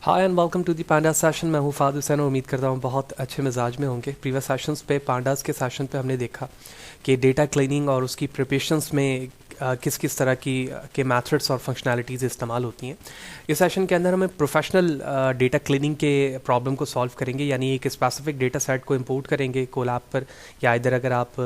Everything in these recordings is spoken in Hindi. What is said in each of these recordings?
Hi and welcome to the panda session. मैं हूँ फाद हुसैन और उम्मीद करता हूँ बहुत अच्छे मिजाज में होंगे। प्रीवियस सेशंस पे पांडास के सेशन पे हमने देखा कि डेटा क्लीनिंग और उसकी प्रिपरेशंस में किस किस तरह की के मेथड्स और फंक्शनैलिटीज़ इस्तेमाल होती हैं। इस सेशन के अंदर हमें प्रोफेशनल डेटा क्लीनिंग के प्रॉब्लम को सॉल्व करेंगे, यानी एक स्पेसिफिक डेटा सेट को इंपोर्ट करेंगे कोलैब पर, या इधर अगर आप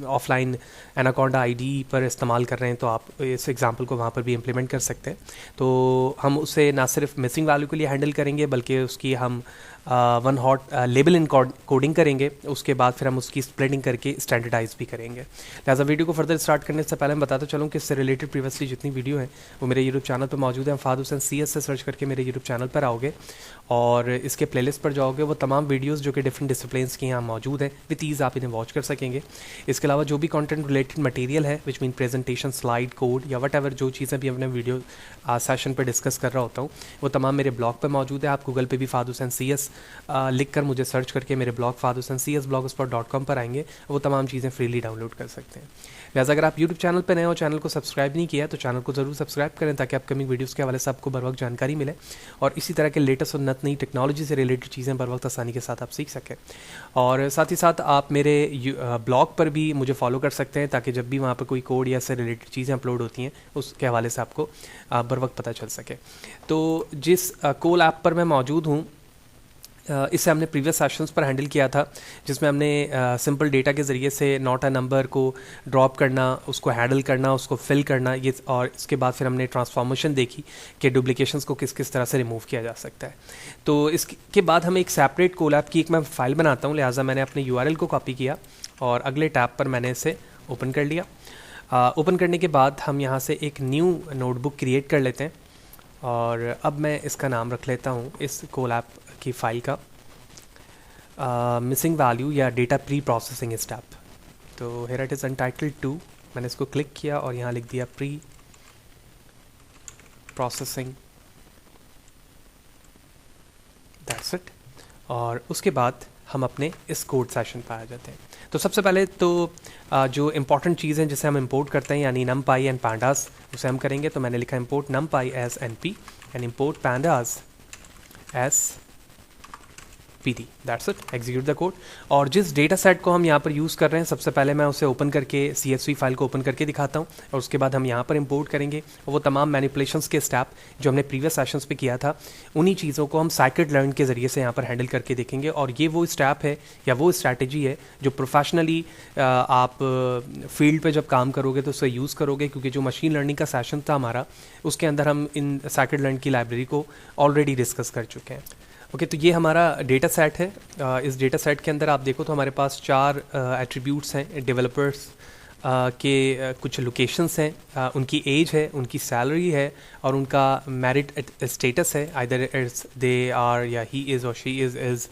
ऑफलाइन एनाकोंडा आईडी पर इस्तेमाल कर रहे हैं तो आप इस एग्जांपल को वहाँ पर भी इम्प्लीमेंट कर सकते हैं। तो हम उसे ना सिर्फ मिसिंग वैल्यू के लिए हैंडल करेंगे बल्कि उसकी हम one hot label in coding करेंगे। उसके बाद फिर हम उसकी स्प्लिटिंग करके स्टैंडर्डाइज भी करेंगे। लिहाजा वीडियो को फर्दर स्टार्ट करने से पहले मैं बताता चलूँ कि इससे रिलेटेड प्रीवियसली जितनी वीडियो हैं वो मेरे यूट्यूब चैनल पर मौजूद है। फाद हुसैन CS से सर्च करके मेरे यूट्यूब चैनल पर आओगे और इसके प्लेलिस्ट पर जाओगे। वो तमाम वीडियोज़ जो कि डिफरेंट डिसिप्लिन्स की यहाँ मौजूद हैं विद ईज़ आप इन्हें वॉच कर सकेंगे। इसके अलावा जो भी कंटेंट रिलेटेड मटेरियल है which mean presentation, slide, code या वट एवर जो चीज़ें भी अपने वीडियो सेशन पर डिस्कस कर रहा होता हूँ वो तमाम मेरे ब्लॉग पर मौजूद है। आप गूगल पे भी फाद हुसैन CS लिख कर मुझे सर्च करके मेरे blog Fahd Hussain CS blogspot.com पर आएंगे, वो तमाम चीज़ें फ्रीली डाउनलोड कर सकते हैं। लिहाजा अगर आप यूट्यूब चैनल पर नए हो, चैनल को सब्सक्राइब नहीं किया तो चैनल को ज़रूर सब्सक्राइब करें ताकि अपकमिंग वीडियोज़ के हवाले से आपको बर वक्त जानकारी मिले और इसी तरह के लेटेस्ट और नई टेक्नोलॉजी से रिलेटेड चीज़ें बर वक्त आसानी के साथ आप सीख सकें। और साथ ही साथ आप मेरे ब्लॉग पर भी मुझे फॉलो कर सकते हैं ताकि जब भी वहाँ पर कोई कोड या इससे रिलेटेड चीज़ें अपलोड होती हैं उसके हवाले से आपको बर वक्त पता चल सके। तो जिस कोल ऐप पर मैं मौजूद हूँ इससे हमने प्रीवियस सेशंस पर हैंडल किया था, जिसमें हमने सिंपल डेटा के ज़रिए से नॉट अ नंबर को ड्रॉप करना, उसको हैंडल करना, उसको फिल करना, ये और इसके बाद फिर हमने ट्रांसफॉर्मेशन देखी कि डुप्लीकेशंस को किस किस तरह से रिमूव किया जा सकता है। तो इसके बाद हमें एक सेपरेट कोलैब की एक मैं फ़ाइल बनाता हूँ, लिहाजा मैंने अपने URL को कॉपी किया और अगले टैब पर मैंने इसे ओपन कर लिया। ओपन करने के बाद हम यहाँ से एक न्यू नोटबुक क्रिएट कर लेते हैं और अब मैं इसका नाम रख लेता हूँ इस कोलैब की फ़ाइल का मिसिंग वैल्यू या डेटा प्री प्रोसेसिंग स्टेप। तो हियर इट इज़ अनटाइटल्ड 2, मैंने इसको क्लिक किया और यहाँ लिख दिया प्री प्रोसेसिंग, दैट्स इट। और उसके बाद हम अपने इस कोड सेशन पर आ जाते हैं। तो सबसे पहले तो जो इम्पॉर्टेंट चीज़ हैं जिसे हम इंपोर्ट करते हैं यानी numpy एंड pandas, उसे हम करेंगे। तो मैंने लिखा import numpy as np and import pandas as PD, that's it, execute the code. और जिस डेटा सेट को हम यहाँ पर यूज़ कर रहे हैं सबसे पहले मैं उसे ओपन करके CSV फाइल को ओपन करके दिखाता हूँ और उसके बाद हम यहाँ पर इंपोर्ट करेंगे और वो तमाम मैनिपुलेशंस के स्टेप जो हमने प्रीवियस सेशंस पे किया था उन्हीं चीज़ों को हम साइकिड लर्न के ज़रिए से यहाँ पर हैंडल करके देखेंगे। और ये वो स्टेप है या वो स्ट्रैटेजी है जो प्रोफेशनली आप फील्ड पर जब काम करोगे तो उसे यूज़ करोगे, क्योंकि जो मशीन लर्निंग का सेशन था हमारा उसके अंदर हम इन साइकिड लर्न की लाइब्रेरी को ऑलरेडी डिस्कस कर चुके हैं। ओके, तो ये हमारा डेटा सेट है। इस डेटा सेट के अंदर आप देखो तो हमारे पास 4 एट्रीब्यूट्स हैं। डेवलपर्स के कुछ लोकेशंस हैं, उनकी एज है, उनकी सैलरी है और उनका मैरिट स्टेटस है, आइदर दे आर या ही इज़ और शी इज़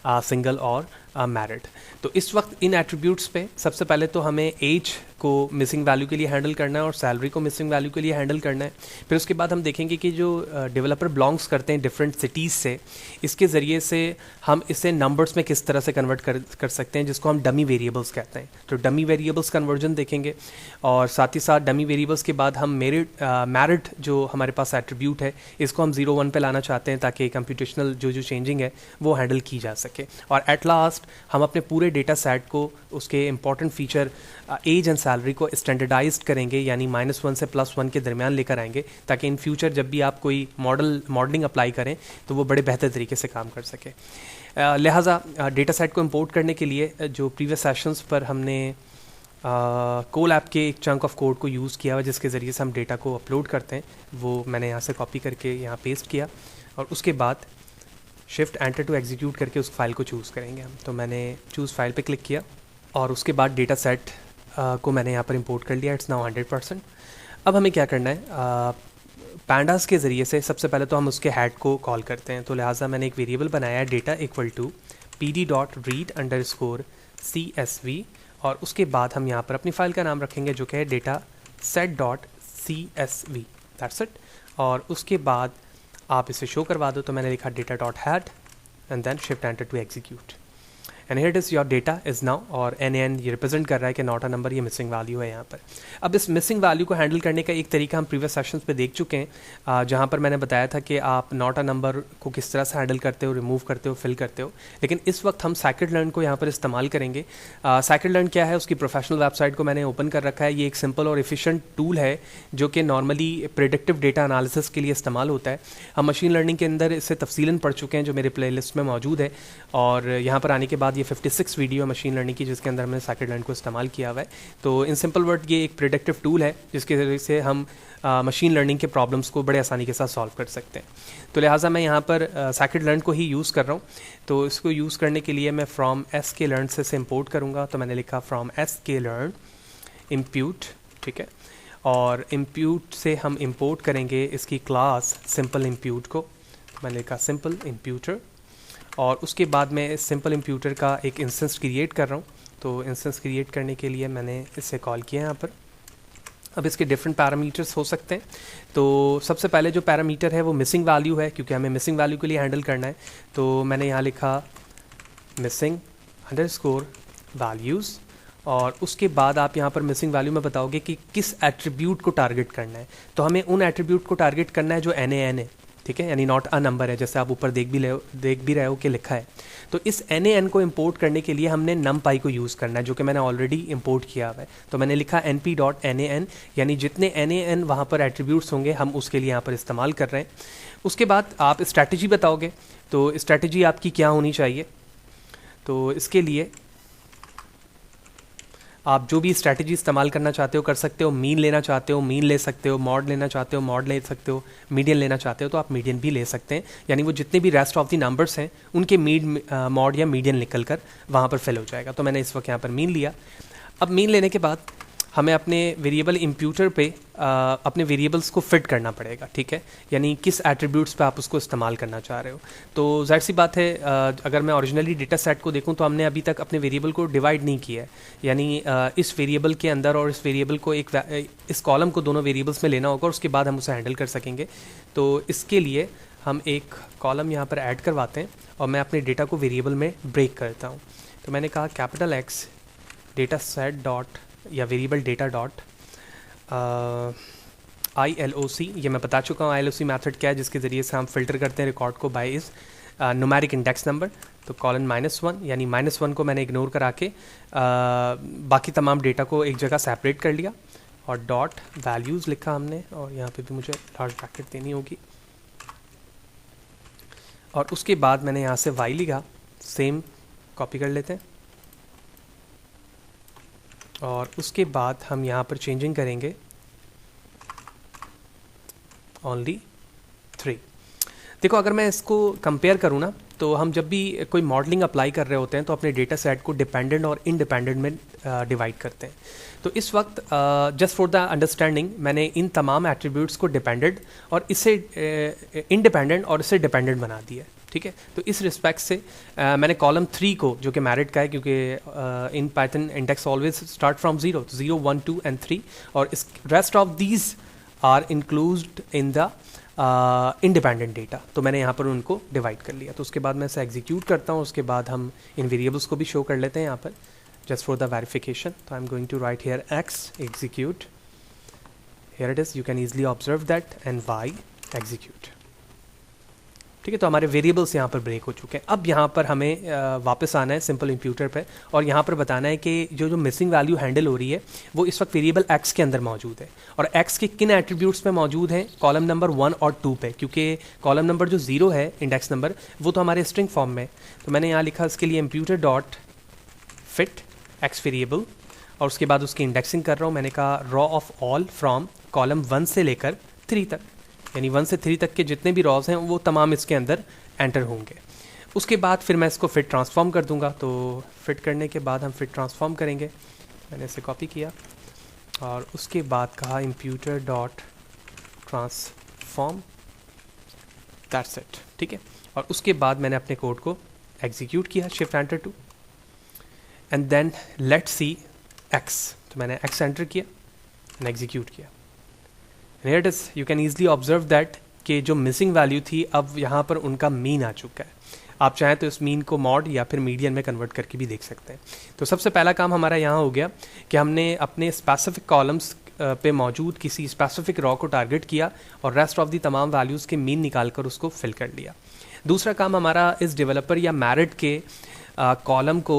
सिंगल और मैरिड। तो इस वक्त इन एट्रीब्यूट्स पे सबसे पहले तो हमें एज को मिसिंग वैल्यू के लिए हैंडल करना है और सैलरी को मिसिंग वैल्यू के लिए हैंडल करना है। फिर उसके बाद हम देखेंगे कि जो डेवलपर बिलोंग्स करते हैं डिफरेंट सिटीज़ से, इसके ज़रिए से हम इसे नंबर्स में किस तरह से कन्वर्ट कर सकते हैं, जिसको हम डमी वेरिएबल्स कहते हैं। तो डमी वेरिएबल्स कन्वर्जन देखेंगे और साथ ही साथ डमी वेरिएबल्स के बाद हम मैरिड जो हमारे पास एट्रीब्यूट है इसको हम 0-1 पे लाना चाहते हैं ताकि कंप्यूटेशनल जो चेंजिंग है वो हैंडल की जा सके। और एट लास्ट हम अपने पूरे डेटा सेट को उसके important feature age and salary को स्टैंडर्डाइज्ड करेंगे, यानी -1 से +1 के दरमियान लेकर आएंगे ताकि इन फ्यूचर जब भी आप कोई मॉडलिंग अप्लाई करें तो वो बड़े बेहतर तरीके से काम कर सके। लिहाजा डेटा सेट को इंपोर्ट करने के लिए जो प्रीवियस सेशंस पर हमने कोलैब के एक चंक ऑफ कोड को यूज़ किया हुआ जिसके ज़रिए से हम डेटा को अपलोड करते हैं वो मैंने यहाँ से कॉपी करके यहाँ पेस्ट किया और उसके बाद शिफ्ट एंटर टू एग्जीक्यूट करके उस फाइल को चूज़ करेंगे हम। तो मैंने चूज़ फाइल पे क्लिक किया और उसके बाद डेटा सेट को मैंने यहाँ पर इंपोर्ट कर लिया। It's now 100%। अब हमें क्या करना है, पैंडास के ज़रिए से सबसे पहले तो हम उसके हेड को कॉल करते हैं। तो लिहाजा मैंने एक वेरिएबल बनाया है डेटा इक्वल टू pd.read_csv और उसके बाद हम यहाँ पर अपनी फ़ाइल का नाम रखेंगे जो कि है डेटा set.csv, दैट्स इट। और उसके बाद आप इसे शो करवा दो तो मैंने लिखा data.head and then shift enter to execute. And here it is your data is now, और NaN ये रिप्रेजेंट कर रहा है कि नॉट अ नंबर, ये मिसिंग वैल्यू है यहाँ पर। अब इस मिसिंग वैल्यू को हैंडल करने का एक तरीका हम प्रीवियस सेशंस पे देख चुके हैं, जहाँ पर मैंने बताया था कि आप नॉट अ नंबर को किस तरह से हैंडल करते हो, रिमूव करते हो, फिल करते हो। लेकिन इस वक्त हम scikit-learn को यहाँ पर इस्तेमाल करेंगे। scikit-learn क्या है, उसकी प्रोफेशनल वेबसाइट को मैंने ओपन कर रखा है। ये एक सिंपल और एफिशिएंट टूल है जो कि नॉर्मली प्रेडिक्टिव डेटा एनालिसिस के लिए इस्तेमाल होता है। हम मशीन लर्निंग के अंदर इससे तफसीलन पढ़ चुके हैं, जो मेरे प्लेलिस्ट में मौजूद है, और यहाँ पर आने के बाद ये 56 वीडियो है मशीन लर्निंग की जिसके अंदर हमने scikit-learn को इस्तेमाल किया हुआ है। तो इन सिंपल वर्ड ये एक प्रेडिक्टिव टूल है जिसके ज़रिए से हम मशीन लर्निंग के प्रॉब्लम्स को बड़े आसानी के साथ सॉल्व कर सकते हैं। तो लिहाजा मैं यहाँ पर scikit-learn को ही यूज़ कर रहा हूँ। तो इसको यूज़ करने के लिए मैं फ्रॉम sklearn से इम्पोर्ट करूँगा। तो मैंने लिखा फ्रॉम sklearn impute, ठीक है, और impute से हम इम्पोर्ट करेंगे इसकी क्लास सिंपल impute को। तो मैंने लिखा सिंपल imputer, और उसके बाद मैं इस सिंपल imputer का एक इंस्टेंस क्रिएट कर रहा हूँ। तो इंस्टेंस क्रिएट करने के लिए मैंने इससे कॉल किया यहाँ पर। अब इसके डिफरेंट पैरामीटर्स हो सकते हैं। तो सबसे पहले जो पैरामीटर है वो मिसिंग वैल्यू है, क्योंकि हमें मिसिंग वैल्यू के लिए हैंडल करना है। तो मैंने यहाँ लिखा मिसिंग अंडरस्कोर वैल्यूज़, और उसके बाद आप यहाँ पर मिसिंग वैल्यू में बताओगे कि किस एट्रीब्यूट को टारगेट करना है। तो हमें उन एट्रीब्यूट को टारगेट करना है जो NaN है, ठीक है, यानी नॉट अ नंबर है, जैसे आप ऊपर देख भी रहे हो कि लिखा है। तो इस NaN को इंपोर्ट करने के लिए हमने numpy को यूज़ करना है, जो कि मैंने ऑलरेडी इंपोर्ट किया हुआ है। तो मैंने लिखा np.nan, यानी जितने NaN वहाँ पर एट्रीब्यूट्स होंगे हम उसके लिए यहाँ पर इस्तेमाल कर रहे हैं। उसके बाद आप स्ट्रैटेजी बताओगे, तो स्ट्रैटेजी आपकी क्या होनी चाहिए। तो इसके लिए आप जो भी स्ट्रैटेजी इस्तेमाल करना चाहते हो कर सकते हो। मीन लेना चाहते हो मीन ले सकते हो, मॉड लेना चाहते हो मॉड ले सकते हो, मीडियन लेना चाहते हो तो आप मीडियन भी ले सकते हैं। यानी वो जितने भी रेस्ट ऑफ द नंबर्स हैं उनके मॉड या मीडियन निकल कर वहाँ पर फिल हो जाएगा। तो मैंने इस वक्त यहाँ पर मीन लिया। अब मीन लेने के बाद हमें अपने वेरिएबल इम्प्यूटर पे अपने वेरिएबल्स को फिट करना पड़ेगा, ठीक है, यानी किस एट्रीब्यूट्स पे आप उसको इस्तेमाल करना चाह रहे हो। तो जाहिर सी बात है, अगर मैं ओरिजिनली डेटा सेट को देखूं तो हमने अभी तक अपने वेरिएबल को डिवाइड नहीं किया है, यानी इस वेरिएबल के अंदर और इस वेरिएबल को इस कॉलम को दोनों वेरिएबल्स में लेना होगा और उसके बाद हम उसे हैंडल कर सकेंगे। तो इसके लिए हम एक कॉलम यहाँ पर ऐड करवाते हैं और मैं अपने डेटा को वेरिएबल में ब्रेक करता हूँ। तो मैंने कहा capital X data set dot या वेरिएबल डेटा डॉट ILOC, ये मैं बता चुका हूँ ILOC मेथड क्या है, जिसके ज़रिए से हम फिल्टर करते हैं रिकॉर्ड को बाय इस न्यूमेरिक इंडेक्स नंबर। तो कॉलन -1 यानी -1 को मैंने इग्नोर करा के बाकी तमाम डेटा को एक जगह सेपरेट कर लिया और डॉट वैल्यूज़ लिखा हमने, और यहाँ पे भी मुझे लार्ज ब्रैकेट देनी होगी। और उसके बाद मैंने यहाँ से y लिखा, सेम कॉपी कर लेते हैं, और उसके बाद हम यहाँ पर चेंजिंग करेंगे ओनली 3। देखो अगर मैं इसको कंपेयर करूँ ना, तो हम जब भी कोई मॉडलिंग अप्लाई कर रहे होते हैं तो अपने डेटा सेट को डिपेंडेंट और इंडिपेंडेंट में डिवाइड करते हैं। तो इस वक्त जस्ट फॉर द अंडरस्टैंडिंग मैंने इन तमाम एट्रीब्यूट्स को डिपेंडेंट और इससे इंडिपेंडेंट और इससे डिपेंडेंट बना दिया, ठीक है। तो इस रिस्पेक्ट से मैंने कॉलम 3 को, जो कि मैरिट का है क्योंकि in Python index always start from 0, 0, 1, 2 and 3, और इस rest of these are included in the independent data. तो मैंने यहाँ पर उनको डिवाइड कर लिया। तो उसके बाद मैं इसे एग्जीक्यूट करता हूँ। उसके बाद हम इन वेरिएबल्स को भी शो कर लेते हैं यहाँ पर जस्ट फॉर द वेरिफिकेशन। तो I am going to write here x execute, here it is, you can easily observe that, and y execute, ठीक है। तो हमारे वेरिएबल्स यहाँ पर ब्रेक हो चुके हैं। अब यहाँ पर हमें वापस आना है सिंपल इम्प्यूटर पे और यहाँ पर बताना है कि जो मिसिंग वैल्यू हैंडल हो रही है वो इस वक्त वेरिएबल x के अंदर मौजूद है, और x के किन एट्रीब्यूट्स में मौजूद हैं, कॉलम नंबर 1 और 2 पे, क्योंकि कॉलम नंबर जो 0 है इंडेक्स नंबर वो तो हमारे स्ट्रिंग फॉर्म में। तो मैंने यहाँ लिखा इसके लिए imputer dot fit x variable, और उसके बाद उसकी इंडेक्सिंग कर रहा हूँ। मैंने कहा raw of all from column 1 से लेकर 3 तक, यानी 1 से 3 तक के जितने भी रॉज हैं वो तमाम इसके अंदर एंटर होंगे। उसके बाद फिर मैं इसको फिट ट्रांसफॉर्म कर दूंगा। तो फिट करने के बाद हम फिट ट्रांसफॉर्म करेंगे। मैंने इसे कॉपी किया और उसके बाद कहा imputer dot transform, that's it, ठीक है। और उसके बाद मैंने अपने कोड को एग्जीक्यूट किया, shift enter 2, and then let's see x। तो मैंने x एंटर किया एंड एग्जीक्यूट किया। Here it is, you can easily observe that कि जो मिसिंग वैल्यू थी अब यहाँ पर उनका मीन आ चुका है। आप चाहें तो इस मीन को मॉड या फिर मीडियन में कन्वर्ट करके भी देख सकते हैं। तो सबसे पहला काम हमारा यहाँ हो गया कि हमने अपने स्पेसिफिक कॉलम्स पे मौजूद किसी स्पेसिफिक रॉ को टारगेट किया और रेस्ट ऑफ दी तमाम वैल्यूज़ के मीन निकाल कर उसको फिल कर लिया। दूसरा काम हमारा इस डेवलपर या मैरिड के कॉलम को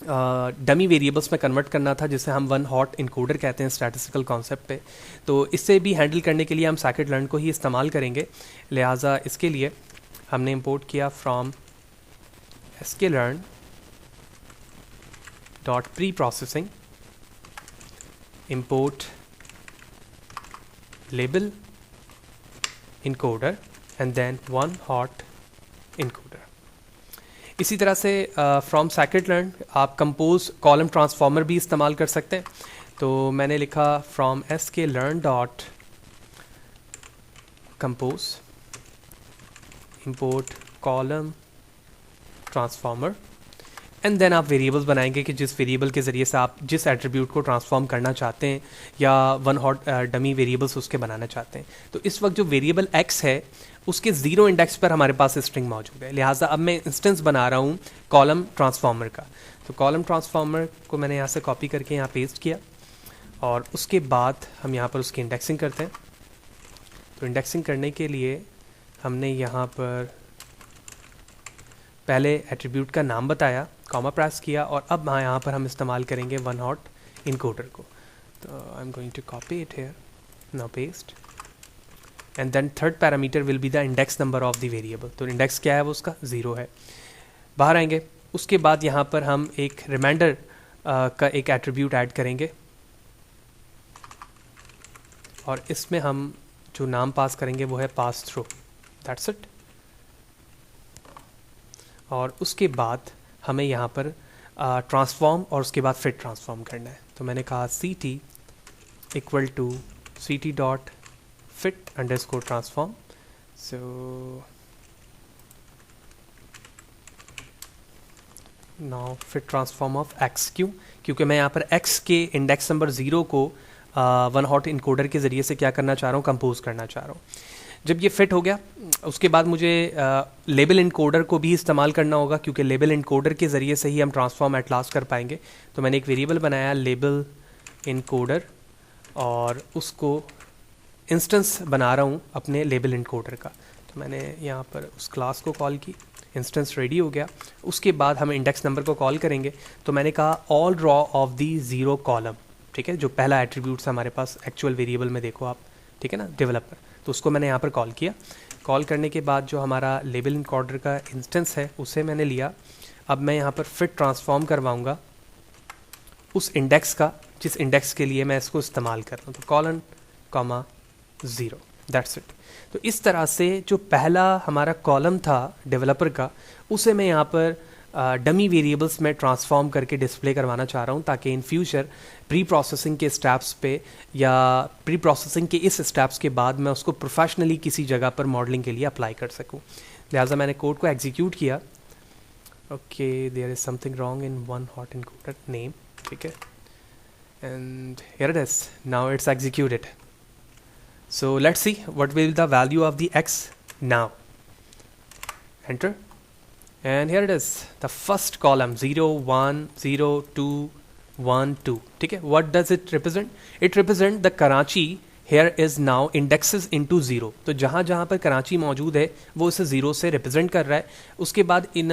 डमी वेरिएबल्स में कन्वर्ट करना था, जिसे हम वन हॉट इनकोडर कहते हैं स्टैटिस्टिकल कॉन्सेप्ट पे। तो इससे भी हैंडल करने के लिए हम scikit-learn को ही इस्तेमाल करेंगे। लिहाजा इसके लिए हमने इंपोर्ट किया from sklearn dot pre processing import label encoder and then one hot encoder। इसी तरह से फ्रॉम scikit-learn आप कंपोज कॉलम ट्रांसफॉर्मर भी इस्तेमाल कर सकते हैं। तो मैंने लिखा from sklearn dot compose import column transformer and then आप वेरिएबल्स बनाएंगे कि जिस वेरिएबल के ज़रिए से आप जिस एट्रीब्यूट को ट्रांसफॉर्म करना चाहते हैं या वन हॉट डमी वेरिएबल्स उसके बनाना चाहते हैं। तो इस वक्त जो वेरिएबल x है उसके 0 इंडेक्स पर हमारे पास स्ट्रिंग मौजूद है, लिहाजा अब मैं इंस्टेंस बना रहा हूँ कॉलम ट्रांसफॉर्मर का। तो कॉलम ट्रांसफॉर्मर को मैंने यहाँ से कॉपी करके यहाँ पेस्ट किया और उसके बाद हम यहाँ पर उसकी इंडेक्सिंग करते हैं। तो इंडेक्सिंग करने के लिए हमने यहाँ पर पहले एट्रीब्यूट का नाम बताया, कॉमा प्रेस किया और अब यहाँ पर हम इस्तेमाल करेंगे वन हॉट इनकोडर को। तो I am going to copy it here, now paste and then third parameter will be the index number of the variable. तो इंडेक्स क्या है वो उसका 0 है। बाहर आएंगे, उसके बाद यहाँ पर हम एक रिमाइंडर का एक एट्रीब्यूट ऐड करेंगे और इसमें हम जो नाम पास करेंगे वो है पास थ्रू, दैट्स इट। और उसके बाद हमें यहाँ पर ट्रांसफॉर्म और उसके बाद फिट ट्रांसफॉर्म करना है। तो मैंने कहा ct equal to ct dot fit underscore transform. So now fit transform of x, क्योंकि मैं यहाँ पर x के इंडेक्स नंबर 0 को वन हॉट इनकोडर के ज़रिए से क्या करना चाह रहा हूँ, कंपोज करना चाह रहा हूँ। जब ये फिट हो गया उसके बाद मुझे लेबल इनकोडर को भी इस्तेमाल करना होगा, क्योंकि लेबल इनकोडर के ज़रिए से ही हम ट्रांसफॉर्म एट लास्ट कर पाएंगे। तो मैंने एक वेरिएबल बनाया लेबल इनकोडर और उसको इंस्टेंस बना रहा हूँ अपने लेबल इनकोडर का। तो मैंने यहाँ पर उस क्लास को कॉल की, इंस्टेंस रेडी हो गया। उसके बाद हम इंडेक्स नंबर को कॉल करेंगे। तो मैंने कहा all raw of the 0 column, ठीक है, जो पहला एट्रीब्यूट्स हमारे पास एक्चुअल वेरिएबल में देखो आप, ठीक है ना, डेवलपर। तो उसको मैंने यहाँ पर कॉल किया। कॉल करने के बाद जो हमारा लेबल इनकोडर का इंस्टेंस है उसे मैंने लिया। अब मैं यहाँ पर फिट ट्रांसफॉर्म करवाऊँगा उस इंडेक्स का जिस इंडेक्स के लिए मैं इसको इस्तेमाल कर रहा हूँ। तो कॉलन कॉमा 0, दैट्स इट। तो इस तरह से जो पहला हमारा कॉलम था डेवलपर का उसे मैं यहाँ पर डमी वेरिएबल्स में ट्रांसफॉर्म करके डिस्प्ले करवाना चाह रहा हूँ, ताकि इन फ्यूचर प्री प्रोसेसिंग के स्टेप्स पे या प्री प्रोसेसिंग के इस स्टेप्स के बाद मैं उसको प्रोफेशनली किसी जगह पर मॉडलिंग के लिए अप्लाई कर सकूँ। लिहाजा मैंने कोड को एग्जीक्यूट किया। Okay, there is something wrong in one hot encoder name, ठीक है, and here it is, now it's executed. So let's see what will the value of the x now. Enter and here it is, the first column 0 1 0 2 1 2, ठीक है। what does it represent? It represent the Karachi here is now indexes into 0। तो जहाँ जहाँ पर कराची मौजूद है वो इसे 0 से रिप्रेजेंट कर रहा है। उसके बाद इन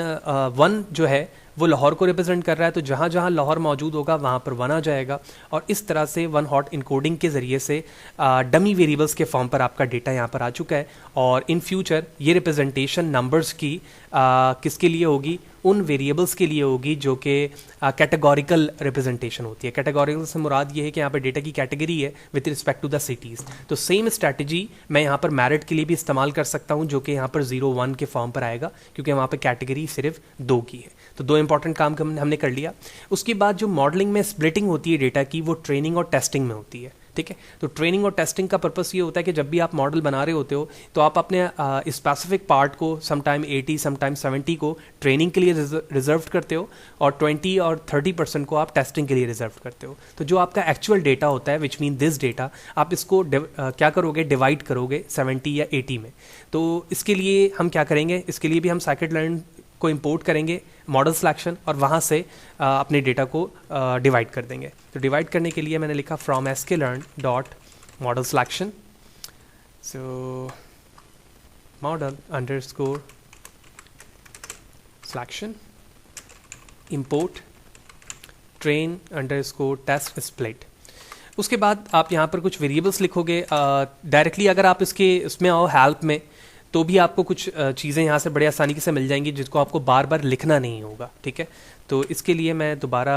1 जो है वो लाहौर को रिप्रेजेंट कर रहा है, तो जहाँ जहाँ लाहौर मौजूद होगा वहाँ पर 1 आ जाएगा। और इस तरह से वन हॉट इनकोडिंग के ज़रिए से डमी वेरिएबल्स के फॉर्म पर आपका डेटा यहाँ पर आ चुका है। और इन फ्यूचर ये रिप्रेजेंटेशन नंबर्स की किसके लिए होगी, उन वेरिएबल्स के लिए होगी जो कि कैटेगोरिकल रिप्रेजेंटेशन होती है। कैटेगोरिकल से मुराद ये है कि यहाँ पर डेटा की कैटेगरी है with respect to the cities. तो सेम स्ट्रैटेजी मैं यहाँ पर मैरिट के लिए भी इस्तेमाल कर सकता हूँ, जो कि यहाँ पर 0 1 के फॉर्म पर आएगा, क्योंकि वहाँ पर कैटेगरी सिर्फ 2 की है। तो 2 इंपॉर्टेंट काम हमने कर लिया। उसके बाद जो मॉडलिंग में स्प्लिटिंग होती है डेटा की, वो ट्रेनिंग और टेस्टिंग में होती है, ठीक है। तो ट्रेनिंग और टेस्टिंग का पर्पस ये होता है कि जब भी आप मॉडल बना रहे होते हो तो आप अपने स्पेसिफिक पार्ट को समटाइम 80 समटाइम 70 को ट्रेनिंग के लिए रिजर्व करते हो और 20 और 30% को आप टेस्टिंग के लिए रिजर्व करते हो। तो जो आपका एक्चुअल डेटा होता है विच मीन दिस डेटा, आप इसको क्या करोगे, डिवाइड करोगे 70 या 80 में। तो इसके लिए हम क्या करेंगे, इसके लिए भी हम scikit-learn को इंपोर्ट करेंगे मॉडल सिलेक्शन और वहाँ से अपने डेटा को डिवाइड कर देंगे। तो डिवाइड करने के लिए मैंने लिखा from sklearn dot model selection, so model underscore selection import train underscore test split. उसके बाद आप यहाँ पर कुछ वेरिएबल्स लिखोगे डायरेक्टली। अगर आप इसमें आओ हेल्प में तो भी आपको कुछ चीज़ें यहाँ से बड़े आसानी से मिल जाएंगी जिसको आपको बार बार लिखना नहीं होगा, ठीक है। तो इसके लिए मैं दोबारा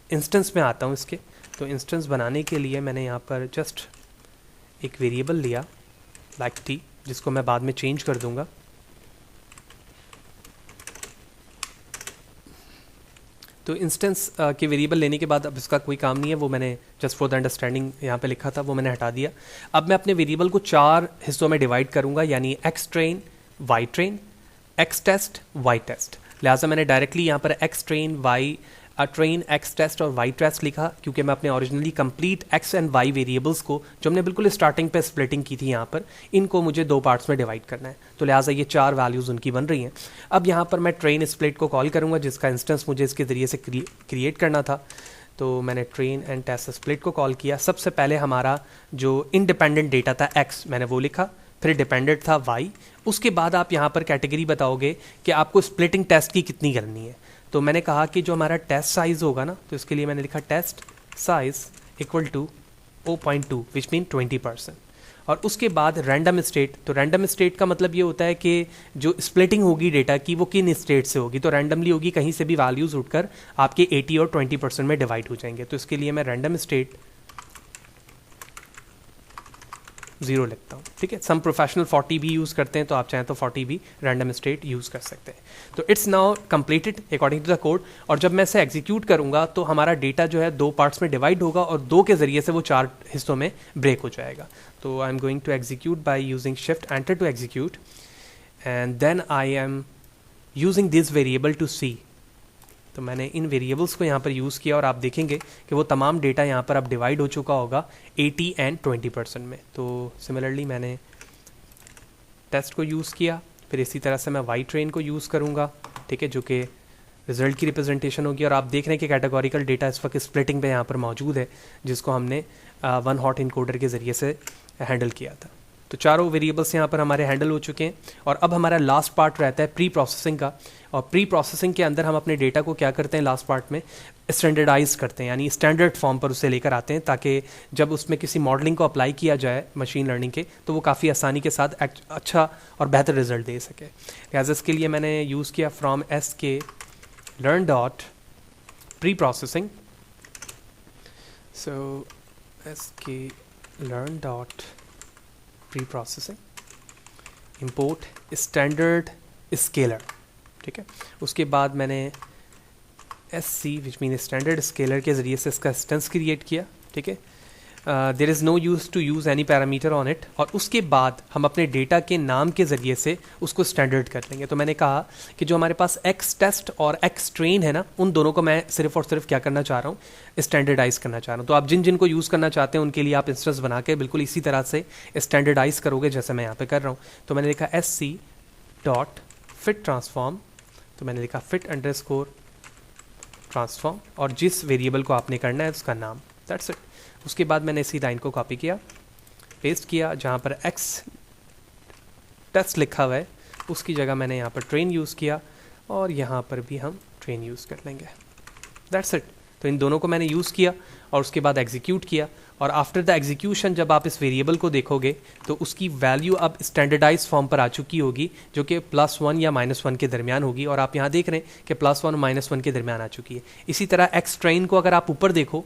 इंस्टेंस में आता हूँ इसके। तो इंस्टेंस बनाने के लिए मैंने यहाँ पर जस्ट एक वेरिएबल लिया लाइक टी, जिसको मैं बाद में चेंज कर दूँगा। तो इंस्टेंस के वेरिएबल लेने के बाद अब इसका कोई काम नहीं है, वो मैंने जस्ट फॉर द अंडरस्टैंडिंग यहाँ पे लिखा था, वो मैंने हटा दिया। अब मैं अपने वेरिएबल को 4 हिस्सों में डिवाइड करूँगा, यानी X train, Y train, X test, Y test. लिहाजा मैंने डायरेक्टली यहाँ पर X train, Y train, X test और वाई टेस्ट लिखा, क्योंकि मैं अपने originally complete X and Y variables को जो हमने बिल्कुल स्टार्टिंग पे स्प्लिटिंग की थी यहाँ पर, इनको मुझे 2 पार्ट्स में डिवाइड करना है। तो लिहाजा ये 4 वैल्यूज़ उनकी बन रही हैं। अब यहाँ पर मैं ट्रेन स्प्लिट को कॉल करूँगा, जिसका इंस्टेंस मुझे इसके ज़रिए से क्रिएट करना था। तो मैंने ट्रेन एंड टेस्ट स्प्लिट को कॉल किया। सबसे पहले हमारा जो इंडिपेंडेंट डेटा था एक्स, मैंने वो लिखा, फिर डिपेंडेंट था वाई। उसके बाद आप यहाँ पर कैटेगरी बताओगे कि आपको स्प्लिटिंग टेस्ट की कितनी करनी है। तो मैंने कहा कि जो हमारा टेस्ट साइज़ होगा ना, तो इसके लिए मैंने लिखा test size equal to 0.2 which mean 20%। और उसके बाद रैंडम स्टेट। तो रैंडम स्टेट का मतलब ये होता है कि जो स्प्लिटिंग होगी डेटा की वो किन स्टेट से होगी, तो रैंडमली होगी, कहीं से भी वैल्यूज़ उठकर आपके 80 और 20% में डिवाइड हो जाएंगे। तो इसके लिए मैं रैंडम स्टेट 0 लिखता हूँ, ठीक है। सम प्रोफेशनल 40 भी यूज़ करते हैं, तो आप चाहें तो 40 भी रैंडम स्टेट यूज़ कर सकते हैं। तो it's now completed according to the code. और जब मैं इसे एग्जीक्यूट करूँगा तो हमारा डेटा जो है 2 पार्ट्स में डिवाइड होगा और 2 के ज़रिए से वो 4 हिस्सों में ब्रेक हो जाएगा। तो I am going to execute by using shift enter to execute, and then I am using this variable to see. तो मैंने इन वेरिएबल्स को यहाँ पर यूज़ किया और आप देखेंगे कि वो तमाम डेटा यहाँ पर अब डिवाइड हो चुका होगा 80 एंड 20% में। तो सिमिलरली मैंने टेस्ट को यूज़ किया, फिर इसी तरह से मैं वाई ट्रेन को यूज़ करूँगा, ठीक है, जो कि रिजल्ट की रिप्रेजेंटेशन होगी। और आप देख रहे हैं कि कैटेगोरिकल डेटा इस वक्त स्प्लिटिंग पे यहाँ पर मौजूद है, जिसको हमने वन हॉट इनकोडर के ज़रिए से हैंडल किया था। तो चारों वेरिएबल्स यहाँ पर हमारे हैंडल हो चुके हैं। और अब हमारा लास्ट पार्ट रहता है प्री प्रोसेसिंग का। और प्री प्रोसेसिंग के अंदर हम अपने डेटा को क्या करते हैं, लास्ट पार्ट में स्टैंडर्डाइज करते हैं, यानी स्टैंडर्ड फॉर्म पर उसे लेकर आते हैं, ताकि जब उसमें किसी मॉडलिंग को अप्लाई किया जाए मशीन लर्निंग के, तो वो काफ़ी आसानी के साथ अच्छा और बेहतर रिजल्ट दे सके। लिहाजा इसके लिए मैंने यूज़ किया from sklearn dot preprocessing. So sklearn dot preprocessing import standard scaler, ठीक है। उसके बाद मैंने SC which mean standard scaler के ज़रिए से इसका इंस्टेंस क्रिएट किया, ठीक है। There is no use to use any parameter on it. और उसके बाद हम अपने डेटा के नाम के ज़रिए से उसको स्टैंडर्ड कर लेंगे। तो मैंने कहा कि जो हमारे पास एक्स टेस्ट और एक्स ट्रेन है ना, उन दोनों को मैं सिर्फ और सिर्फ क्या करना चाह रहा हूँ, स्टैंडर्डाइज करना चाह रहा हूँ। तो आप जिन जिन को यूज़ करना चाहते हैं उनके लिए आप इंस्टेंस बना के बिल्कुल इसी तरह से स्टैंडर्डाइज करोगे जैसे मैं यहाँ पे कर रहा हूँ। तो मैंने लिखा SC डॉट फिट ट्रांसफॉर्म। तो मैंने लिखा फिट अंडरस्कोर ट्रांसफॉर्म और जिस वेरिएबल को आपने करना है उसका नाम, दैट्स इट। उसके बाद मैंने इसी लाइन को कॉपी किया, पेस्ट किया, जहाँ पर एक्स टेस्ट लिखा हुआ है उसकी जगह मैंने यहाँ पर ट्रेन यूज़ किया और यहाँ पर भी हम ट्रेन यूज़ कर लेंगे, दैट्स इट। तो इन दोनों को मैंने यूज़ किया और उसके बाद एग्जीक्यूट किया। और आफ्टर द एग्जीक्यूशन जब आप इस वेरिएबल को देखोगे तो उसकी वैल्यू अब स्टैंडर्डाइज फॉर्म पर आ चुकी होगी, जो कि +1 या -1 के दरमियान होगी। और आप यहाँ देख रहे हैं कि +1 और -1 के दरमियान आ चुकी है। इसी तरह एक्स ट्रेन को अगर आप ऊपर देखो,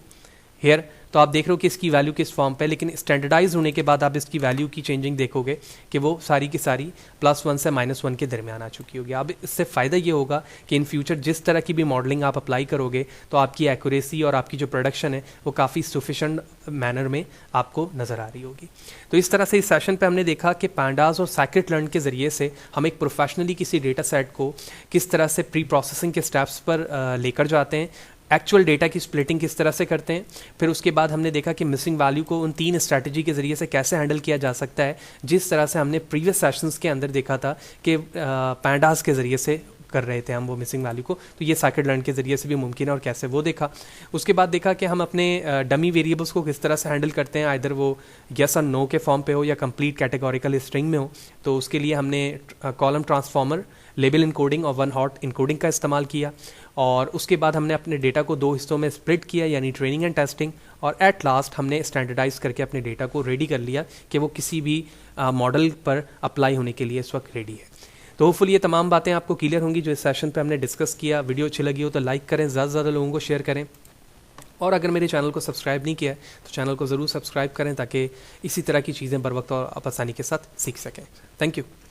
हेयर तो आप देख रहे हो कि इसकी वैल्यू किस फॉर्म पे, लेकिन स्टैंडर्डाइज होने के बाद आप इसकी वैल्यू की चेंजिंग देखोगे कि वो सारी की सारी +1 से -1 के दरमियान आ चुकी होगी। अब इससे फ़ायदा ये होगा कि इन फ्यूचर जिस तरह की भी मॉडलिंग आप अप्लाई करोगे तो आपकी एक्यूरेसी और आपकी जो प्रोडक्शन है वो काफ़ी सफिशेंट मैनर में आपको नज़र आ रही होगी। तो इस तरह से इस सेशन पे हमने देखा कि पांडास और साइकिट लर्न के ज़रिए से हम एक प्रोफेशनली किसी डेटा सेट को किस तरह से प्री प्रोसेसिंग के स्टेप्स पर लेकर जाते हैं, एक्चुअल डेटा की स्प्लिटिंग किस तरह से करते हैं। फिर उसके बाद हमने देखा कि मिसिंग वैल्यू को उन 3 स्ट्रैटेजी के ज़रिए से कैसे हैंडल किया जा सकता है, जिस तरह से हमने प्रीवियस सेशंस के अंदर देखा था कि पैंडास के ज़रिए से कर रहे थे हम वो मिसिंग वैल्यू को, तो ये साइकिट लर्न के ज़रिए से भी मुमकिन है और कैसे वो देखा। उसके बाद देखा कि हम अपने डमी वेरिएबल्स को किस तरह से हैंडल करते हैं, आइदर वो यस और नो के फॉर्म पे हो या कंप्लीट कैटेगोरिकल स्ट्रिंग में हो। तो उसके लिए हमने कॉलम ट्रांसफॉर्मर, लेबल इनकोडिंग और वन हॉट इनकोडिंग का इस्तेमाल किया। और उसके बाद हमने अपने डेटा को 2 हिस्सों में स्प्लिट किया, यानी ट्रेनिंग एंड टेस्टिंग, और एट लास्ट हमने स्टैंडर्डाइज करके अपने डेटा को रेडी कर लिया कि वो किसी भी मॉडल पर अप्लाई होने के लिए इस वक्त रेडी है। तो होपफुली ये तमाम बातें आपको क्लियर होंगी जो इस सेशन पे हमने डिस्कस किया। वीडियो अच्छी लगी हो तो लाइक करें, ज़्यादा से ज़्यादा लोगों को शेयर करें, और अगर मेरे चैनल को सब्सक्राइब नहीं किया है तो चैनल को ज़रूर सब्सक्राइब करें ताकि इसी तरह की चीज़ें बर वक्त और आप आसानी के साथ सीख सकें। Thank you.